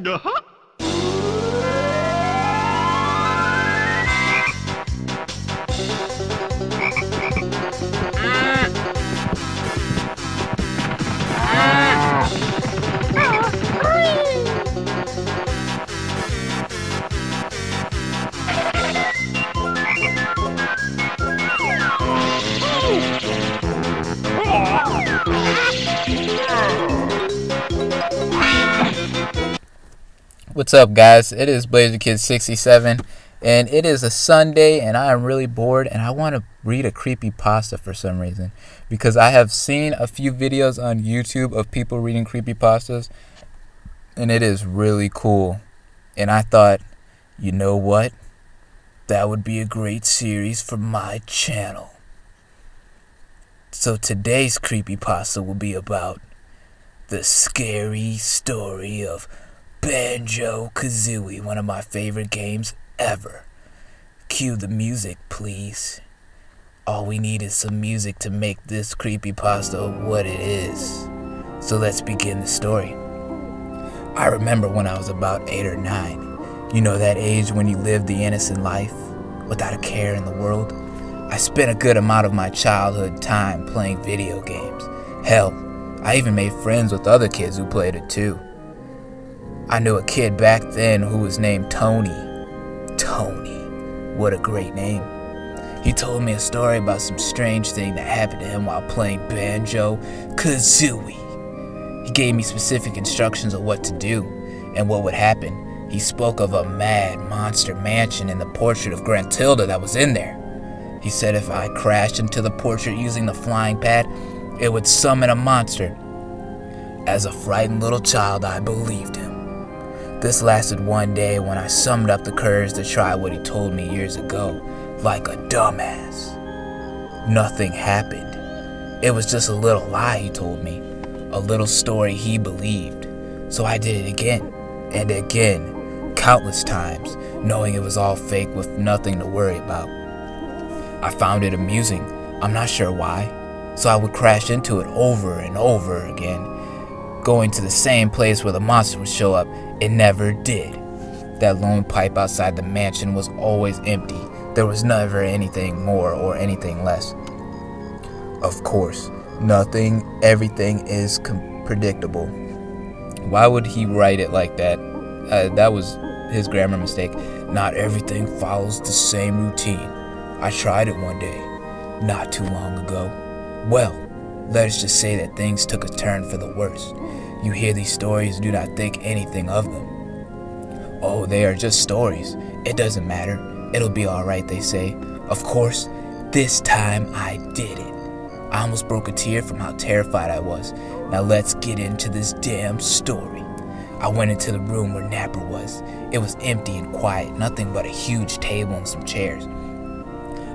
Uh-huh. What's up, guys? It is Banjo Kid 67, and it is a Sunday, and I am really bored, and I want to read a creepypasta for some reason, because I have seen a few videos on YouTube of people reading creepypastas, and it is really cool. And I thought, you know what? That would be a great series for my channel. So today's creepypasta will be about the scary story of Banjo Kazooie, one of my favorite games ever. Cue the music, please. All we need is some music to make this creepypasta what it is. So let's begin the story. I remember when I was about 8 or 9. You know, that age when you live the innocent life without a care in the world. I spent a good amount of my childhood time playing video games. Hell, I even made friends with other kids who played it too. I knew a kid back then who was named Tony. Tony. What a great name. He told me a story about some strange thing that happened to him while playing Banjo Kazooie. He gave me specific instructions of what to do and what would happen. He spoke of a mad monster mansion and the portrait of Gruntilda that was in there. He said if I crashed into the portrait using the flying pad, it would summon a monster. As a frightened little child, I believed him. This lasted one day when I summoned up the courage to try what he told me years ago, like a dumbass. Nothing happened. It was just a little lie he told me, a little story he believed. So I did it again, and again, countless times, knowing it was all fake with nothing to worry about. I found it amusing, I'm not sure why, so I would crash into it over and over again, going to the same place where the monster would show up. It never did. That lone pipe outside the mansion was always empty. There was never anything more or anything less. Of course, everything is predictable. Why would he write it like that? That was his grammar mistake. Not everything follows the same routine. I tried it one day, not too long ago. Well, let us just say that things took a turn for the worse. You hear these stories, do not think anything of them. Oh, they are just stories. It doesn't matter. It'll be alright, they say. Of course, this time I did it. I almost broke a tear from how terrified I was. Now let's get into this damn story. I went into the room where Napper was. It was empty and quiet, nothing but a huge table and some chairs.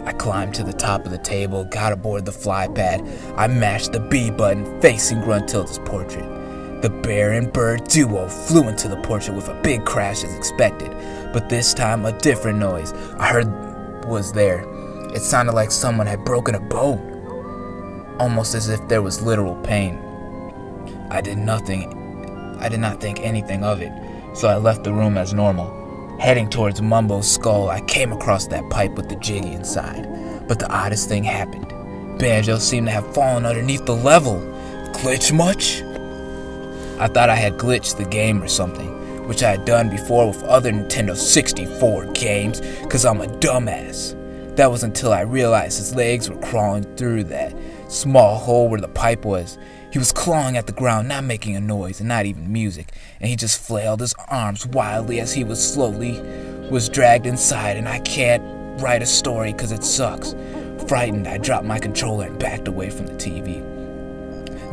I climbed to the top of the table, got aboard the fly pad. I mashed the B button facing Gruntilda's portrait. The bear and bird duo flew into the portrait with a big crash as expected, but this time a different noise I heard was there. It sounded like someone had broken a bone, almost as if there was literal pain. I did not think anything of it, so I left the room as normal. Heading towards Mumbo's skull, I came across that pipe with the jiggy inside, but the oddest thing happened. Banjo seemed to have fallen underneath the level. Glitch much? I thought I had glitched the game or something, which I had done before with other Nintendo 64 games, cause I'm a dumbass. That was until I realized his legs were crawling through that small hole where the pipe was. He was clawing at the ground, not making a noise and not even music, and he just flailed his arms wildly as he was dragged inside, and I can't write a story cause it sucks. Frightened, I dropped my controller and backed away from the TV.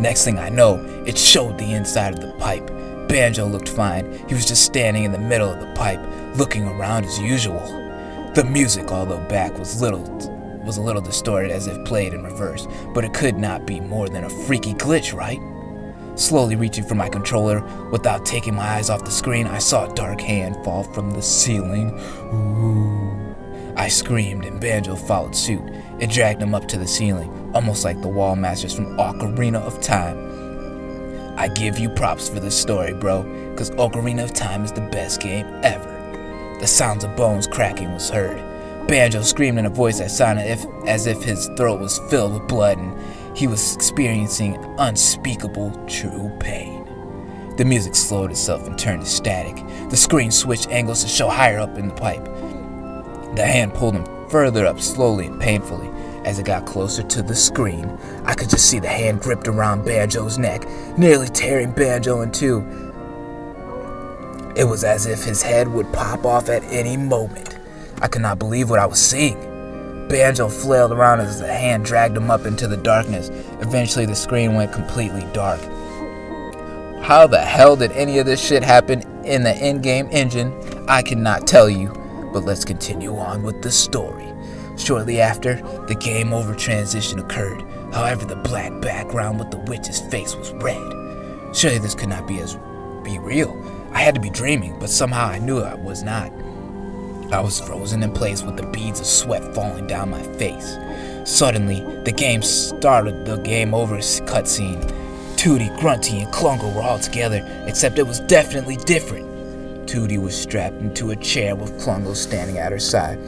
Next thing I know, it showed the inside of the pipe. Banjo looked fine. He was just standing in the middle of the pipe, looking around as usual. The music, although back, was a little distorted as if played in reverse, but it could not be more than a freaky glitch, right? Slowly reaching for my controller, without taking my eyes off the screen, I saw a dark hand fall from the ceiling. Ooh. I screamed and Banjo followed suit. It dragged him up to the ceiling, almost like the wall masters from Ocarina of Time. I give you props for this story, bro, because Ocarina of Time is the best game ever. The sounds of bones cracking was heard. Banjo screamed in a voice that sounded as if his throat was filled with blood and he was experiencing unspeakable true pain. The music slowed itself and turned to static. The screen switched angles to show higher up in the pipe. The hand pulled him further up slowly and painfully. As it got closer to the screen, I could just see the hand gripped around Banjo's neck, nearly tearing Banjo in two. It was as if his head would pop off at any moment. I could not believe what I was seeing. Banjo flailed around as the hand dragged him up into the darkness. Eventually, the screen went completely dark. How the hell did any of this shit happen in the in-game engine? I cannot tell you, but let's continue on with the story. Shortly after, the game over transition occurred. However, the black background with the witch's face was red. Surely this could not be real. I had to be dreaming, but somehow I knew I was not. I was frozen in place with the beads of sweat falling down my face. Suddenly, the game started the game over cutscene. Tooty, Grunty, and Klungo were all together, except it was definitely different. Tooty was strapped into a chair with Klungo standing at her side,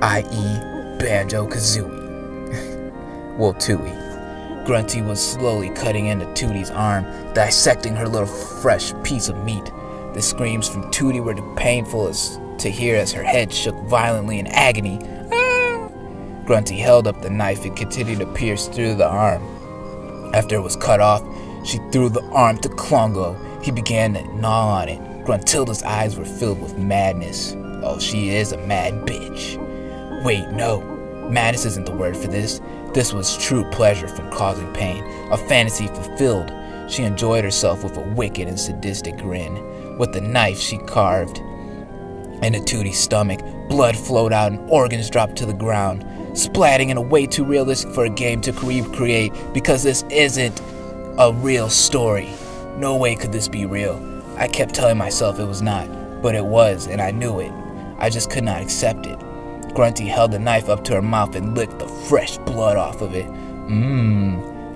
i.e. Banjo Kazooie. Well, Tooty. Grunty was slowly cutting into Tooty's arm, dissecting her little fresh piece of meat. The screams from Tooty were painful to hear as her head shook violently in agony. Ah! Grunty held up the knife and continued to pierce through the arm. After it was cut off, she threw the arm to Klungo. He began to gnaw on it. Gruntilda's eyes were filled with madness. Oh, she is a mad bitch. Wait, no. Madness isn't the word for this. This was true pleasure from causing pain, a fantasy fulfilled. She enjoyed herself with a wicked and sadistic grin. With the knife she carved into Tooty's stomach, blood flowed out and organs dropped to the ground, splatting in a way too realistic for a game to recreate, because this isn't a real story. No way could this be real. I kept telling myself it was not, but it was, and I knew it. I just could not accept it. Grunty held the knife up to her mouth and licked the fresh blood off of it.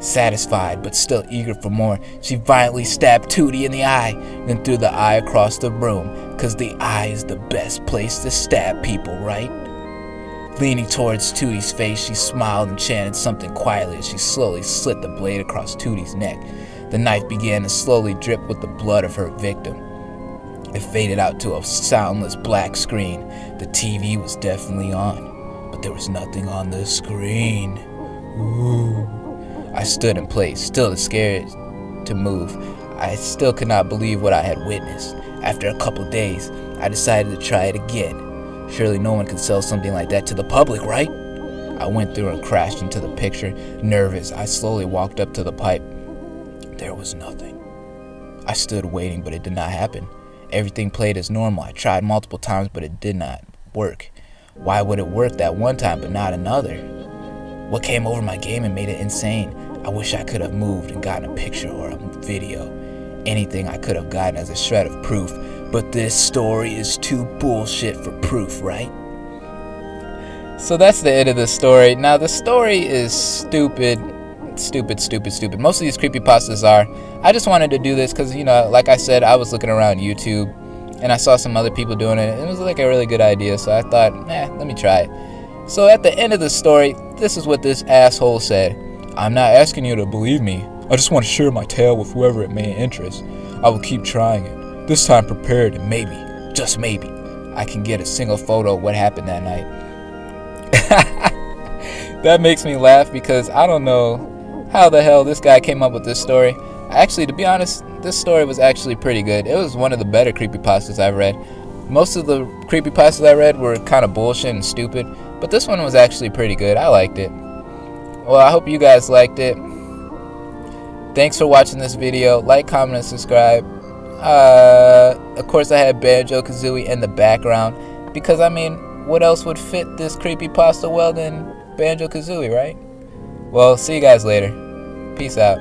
Satisfied, but still eager for more, she violently stabbed Tooty in the eye, then threw the eye across the room, cause the eye is the best place to stab people, right? Leaning towards Tooty's face, she smiled and chanted something quietly as she slowly slit the blade across Tooty's neck. The knife began to slowly drip with the blood of her victim. It faded out to a soundless black screen. The TV was definitely on, but there was nothing on the screen. Ooh. I stood in place, still too scared to move. I still could not believe what I had witnessed. After a couple days, I decided to try it again. Surely no one could sell something like that to the public, right? I went through and crashed into the picture. Nervous, I slowly walked up to the pipe. There was nothing. I stood waiting, but it did not happen. Everything played as normal. I tried multiple times, but it did not work. Why would it work that one time, but not another? What came over my game and made it insane? I wish I could have moved and gotten a picture or a video. Anything I could have gotten as a shred of proof. But this story is too bullshit for proof, right? So that's the end of the story. Now, the story is stupid. Most of these creepypastas are. I just wanted to do this because, you know, like I said, I was looking around YouTube and I saw some other people doing it. It was like a really good idea, so I thought, let me try it. So at the end of the story, this is what this asshole said. I'm not asking you to believe me. I just want to share my tale with whoever it may interest. I will keep trying it. This time prepared, and maybe, just maybe, I can get a single photo of what happened that night. That makes me laugh because I don't know how the hell this guy came up with this story. Actually, to be honest, this story was actually pretty good. It was one of the better creepypastas I've read. Most of the creepypastas I read were kind of bullshit and stupid, but this one was actually pretty good. I liked it. Well, I hope you guys liked it. Thanks for watching this video. Like, comment, and subscribe. Of course, I had Banjo Kazooie in the background because, I mean, what else would fit this creepypasta well than Banjo Kazooie, right? Well, see you guys later. Peace out.